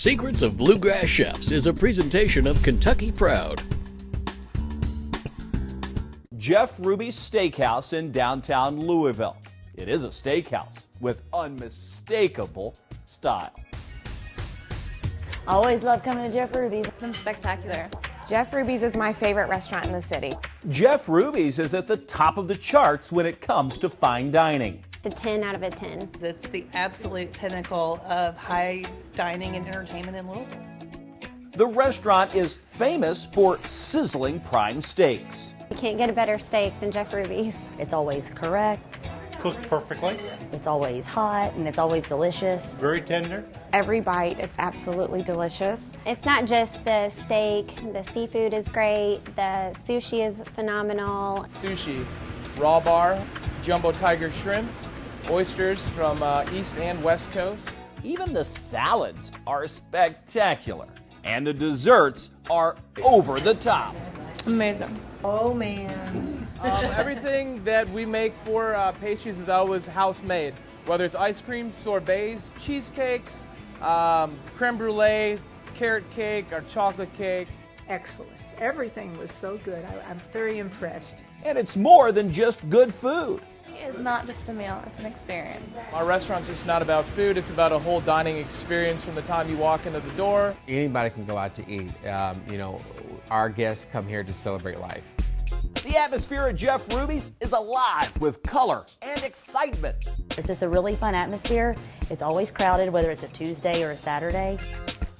Secrets of Bluegrass Chefs is a presentation of Kentucky Proud. Jeff Ruby's Steakhouse in downtown Louisville. It is a steakhouse with unmistakable style. I always love coming to Jeff Ruby's. It's been spectacular. Jeff Ruby's is my favorite restaurant in the city. Jeff Ruby's is at the top of the charts when it comes to fine dining. A 10 out of a 10. It's the absolute pinnacle of high dining and entertainment in Louisville. The restaurant is famous for sizzling prime steaks. You can't get a better steak than Jeff Ruby's. It's always correct. Cooked perfectly. It's always hot and it's always delicious. Very tender. Every bite, it's absolutely delicious. It's not just the steak, the seafood is great, the sushi is phenomenal. Sushi, raw bar, jumbo tiger shrimp, oysters from East and West Coast. Even the salads are spectacular, and the desserts are over the top. Amazing. Oh man. Everything that we make for pastries is always house made, whether it's ice cream, sorbets, cheesecakes, creme brulee, carrot cake, or chocolate cake. Excellent. Everything was so good. I'm very impressed. And it's more than just good food. It's not just a meal, it's an experience. Our restaurant's just not about food, it's about a whole dining experience from the time you walk into the door. Anybody can go out to eat. Our guests come here to celebrate life. The atmosphere at Jeff Ruby's is alive with color and excitement. It's just a really fun atmosphere. It's always crowded, whether it's a Tuesday or a Saturday.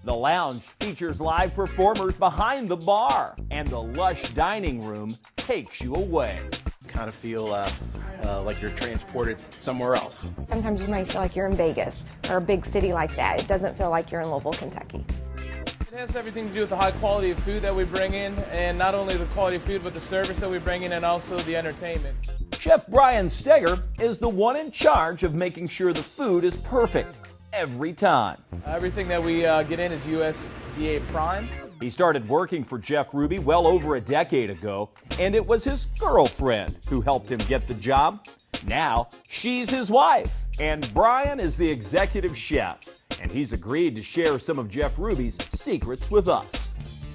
The lounge features live performers behind the bar, and the lush dining room takes you away. Kind of feel like you're transported somewhere else. Sometimes you might feel like you're in Vegas or a big city like that. It doesn't feel like you're in Louisville, Kentucky. It has everything to do with the high quality of food that we bring in, and not only the quality of food, but the service that we bring in and also the entertainment. Chef Brian Steger is the one in charge of making sure the food is perfect every time. Everything that we get in is USDA Prime. He started working for Jeff Ruby well over a decade ago, and it was his girlfriend who helped him get the job. Now, she's his wife, and Brian is the executive chef, and he's agreed to share some of Jeff Ruby's secrets with us.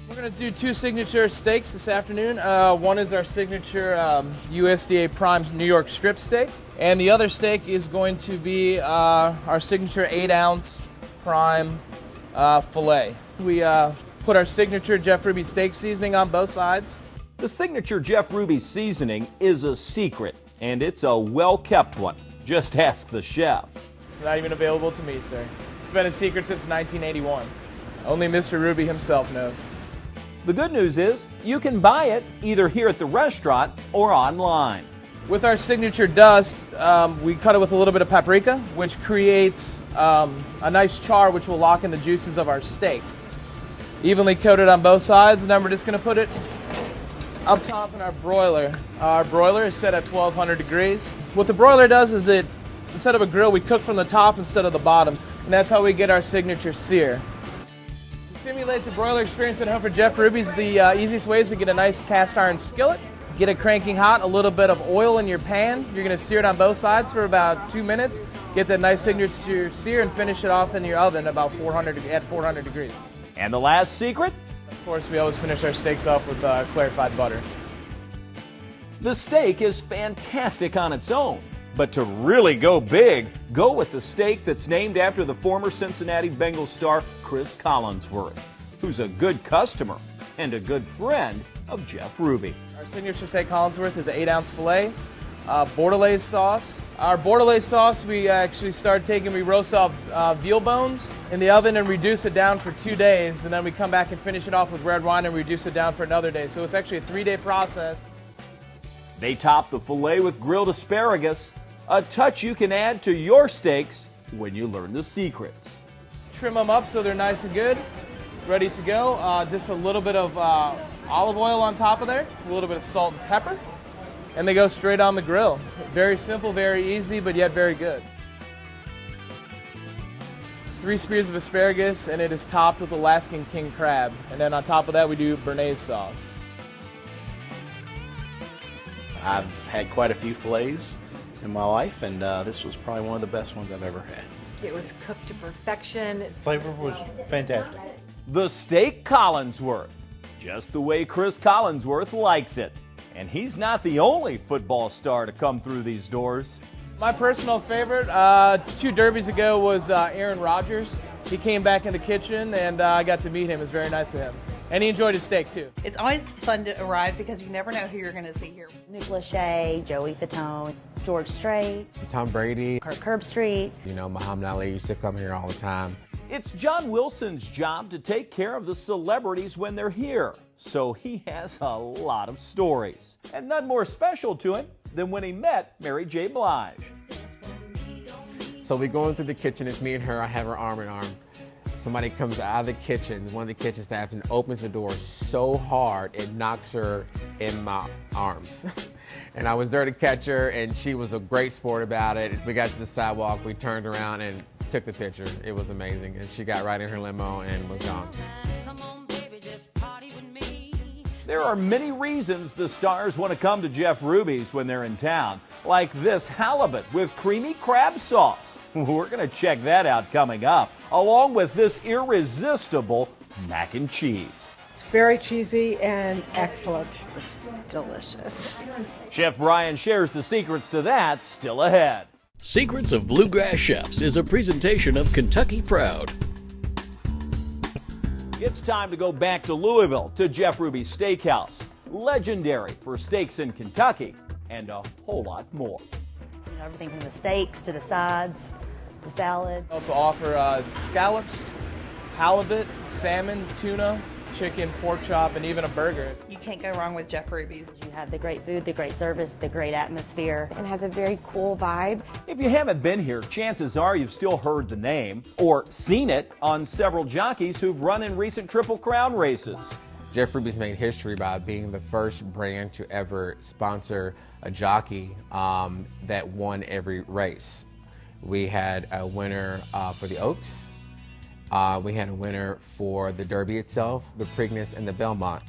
We're going to do two signature steaks this afternoon. One is our signature USDA Prime New York strip steak, and the other steak is going to be our signature 8-ounce prime filet. We put our signature Jeff Ruby steak seasoning on both sides. The signature Jeff Ruby seasoning is a secret, and it's a well-kept one. Just ask the chef. It's not even available to me, sir. It's been a secret since 1981. Only Mr. Ruby himself knows. The good news is you can buy it either here at the restaurant or online. With our signature dust, we cut it with a little bit of paprika, which creates a nice char which will lock in the juices of our steak. Evenly coated on both sides, and then we're just going to put it up top in our broiler. Our broiler is set at 1200 degrees. What the broiler does is instead of a grill, we cook from the top instead of the bottom, and that's how we get our signature sear. To simulate the broiler experience at home for Jeff Ruby's, the easiest way is to get a nice cast iron skillet, get it cranking hot, a little bit of oil in your pan. You're going to sear it on both sides for about 2 minutes, get that nice signature sear, and finish it off in your oven about 400 degrees. And the last secret? Of course, we always finish our steaks off with clarified butter. The steak is fantastic on its own, but to really go big, go with the steak that's named after the former Cincinnati Bengals star Chris Collinsworth, who's a good customer and a good friend of Jeff Ruby. Our signature steak Collinsworth is an 8-ounce filet. Bordelaise sauce. Our Bordelaise sauce we actually we roast off veal bones in the oven and reduce it down for 2 days, and then we come back and finish it off with red wine and reduce it down for another day. So it's actually a 3-day process. They top the filet with grilled asparagus, a touch you can add to your steaks when you learn the secrets. Trim them up so they're nice and good, ready to go. Just a little bit of olive oil on top of there, a little bit of salt and pepper. And they go straight on the grill. Very simple, very easy, but yet very good. 3 spears of asparagus, and it is topped with Alaskan king crab. And then on top of that, we do béarnaise sauce. I've had quite a few fillets in my life, and this was probably one of the best ones I've ever had. It was cooked to perfection. Flavor was fantastic. The Steak Collinsworth, just the way Chris Collinsworth likes it. And he's not the only football star to come through these doors. My personal favorite, 2 derbies ago, was Aaron Rodgers. He came back in the kitchen, and I got to meet him. It was very nice of him. And he enjoyed his steak, too. It's always fun to arrive because you never know who you're going to see here. Nick Lachey, Joey Fatone, George Strait, Tom Brady, Kirk Herbstreit. you know, Muhammad Ali used to come here all the time. It's John Wilson's job to take care of the celebrities when they're here. So he has a lot of stories. And none more special to him than when he met Mary J. Blige. So we going through the kitchen, it's me and her, I have her arm in arm. Somebody comes out of the kitchen, one of the kitchen staff, and opens the door so hard it knocks her in my arms. And I was there to catch her, and she was a great sport about it. We got to the sidewalk, we turned around and took the picture. It was amazing. And she got right in her limo and was gone. There are many reasons the stars want to come to Jeff Ruby's when they're in town, like this halibut with creamy crab sauce. We're going to check that out coming up, along with this irresistible mac and cheese. It's very cheesy and excellent. It's delicious. Chef Brian shares the secrets to that still ahead. Secrets of Bluegrass Chefs is a presentation of Kentucky Proud. It's time to go back to Louisville, to Jeff Ruby's Steakhouse, legendary for steaks in Kentucky, and a whole lot more. You know, everything from the steaks to the sides, the salads. We also offer scallops, halibut, salmon, tuna, chicken, pork chop, and even a burger. You can't go wrong with Jeff Ruby's. You have the great food, the great service, the great atmosphere. It has a very cool vibe. If you haven't been here, chances are you've still heard the name or seen it on several jockeys who've run in recent Triple Crown races. Jeff Ruby's made history by being the first brand to ever sponsor a jockey that won every race. We had a winner for the Oaks. We had a winner for the Derby itself, the Preakness, and the Belmont.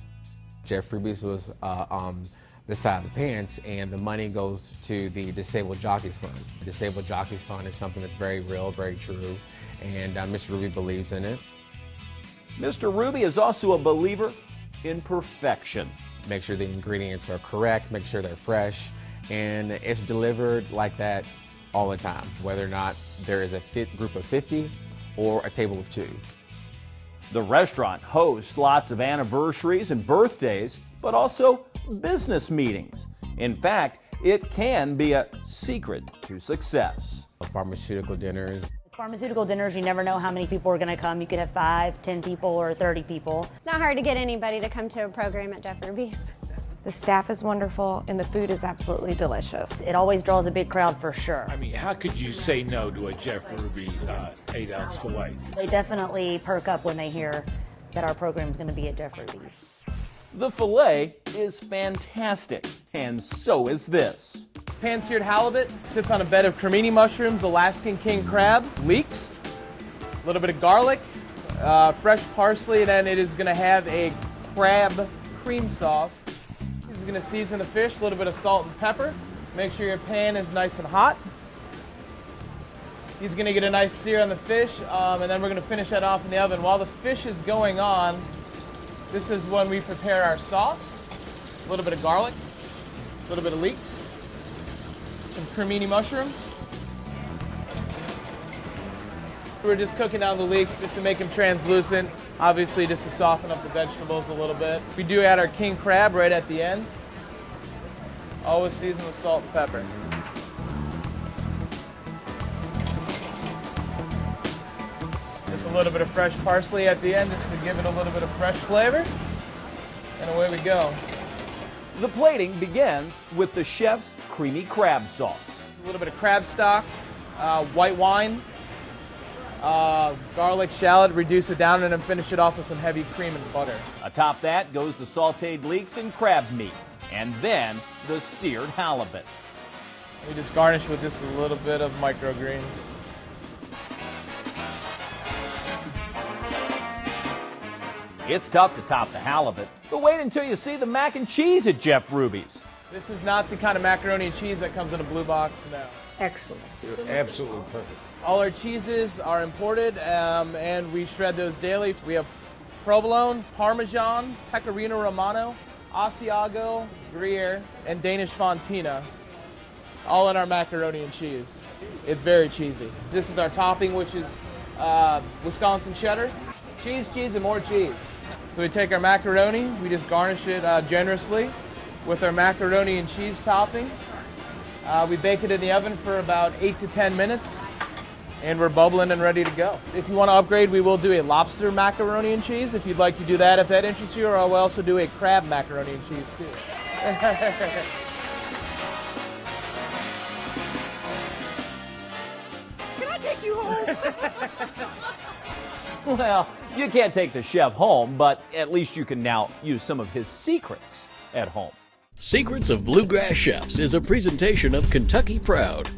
Jeff Ruby's was on the side of the pants, and the money goes to the Disabled Jockeys Fund. The Disabled Jockeys Fund is something that's very real, very true, and Mr. Ruby believes in it. Mr. Ruby is also a believer in perfection. Make sure the ingredients are correct, make sure they're fresh, and it's delivered like that all the time, whether or not there is a group of 50 or a table of 2. The restaurant hosts lots of anniversaries and birthdays, but also business meetings. In fact, it can be a secret to success. Pharmaceutical dinners. Pharmaceutical dinners, you never know how many people are going to come. You could have 5, 10 people, or 30 people. It's not hard to get anybody to come to a program at Jeff Ruby's. The staff is wonderful and the food is absolutely delicious. It always draws a big crowd for sure. I mean, how could you say no to a Jeff Ruby 8-ounce filet? They definitely perk up when they hear that our program is going to be at Jeff Ruby's. The filet is fantastic, and so is this. Pan-seared halibut sits on a bed of cremini mushrooms, Alaskan king crab, leeks, a little bit of garlic, fresh parsley, and then it is going to have a crab cream sauce. This is going to season the fish, a little bit of salt and pepper. Make sure your pan is nice and hot. He's going to get a nice sear on the fish, and then we're going to finish that off in the oven. While the fish is going on, this is when we prepare our sauce. A little bit of garlic, a little bit of leeks, some cremini mushrooms. We're just cooking down the leeks just to make them translucent, obviously just to soften up the vegetables a little bit. We do add our king crab right at the end, always seasoned with salt and pepper. Just a little bit of fresh parsley at the end just to give it a little bit of fresh flavor, and away we go. The plating begins with the chef's creamy crab sauce. A little bit of crab stock, white wine, garlic, shallot, reduce it down, and then finish it off with some heavy cream and butter. Atop that goes the sauteed leeks and crab meat, and then the seared halibut. We just garnish with just a little bit of microgreens. It's tough to top the halibut, but wait until you see the mac and cheese at Jeff Ruby's. This is not the kind of macaroni and cheese that comes in a blue box now. excellent. Absolutely perfect. All our cheeses are imported, and we shred those daily. We have provolone, Parmesan, Pecorino Romano, Asiago, Gruyere, and Danish Fontina, all in our macaroni and cheese. It's very cheesy. This is our topping, which is Wisconsin cheddar. Cheese, cheese, and more cheese. So we take our macaroni, we just garnish it generously with our macaroni and cheese topping. We bake it in the oven for about 8 to 10 minutes, and we're bubbling and ready to go. If you want to upgrade, we will do a lobster macaroni and cheese if you'd like to do that, if that interests you, or I'll also do a crab macaroni and cheese too. Can I take you home? Well, you can't take the chef home, but at least you can now use some of his secrets at home. Secrets of Bluegrass Chefs is a presentation of Kentucky Proud.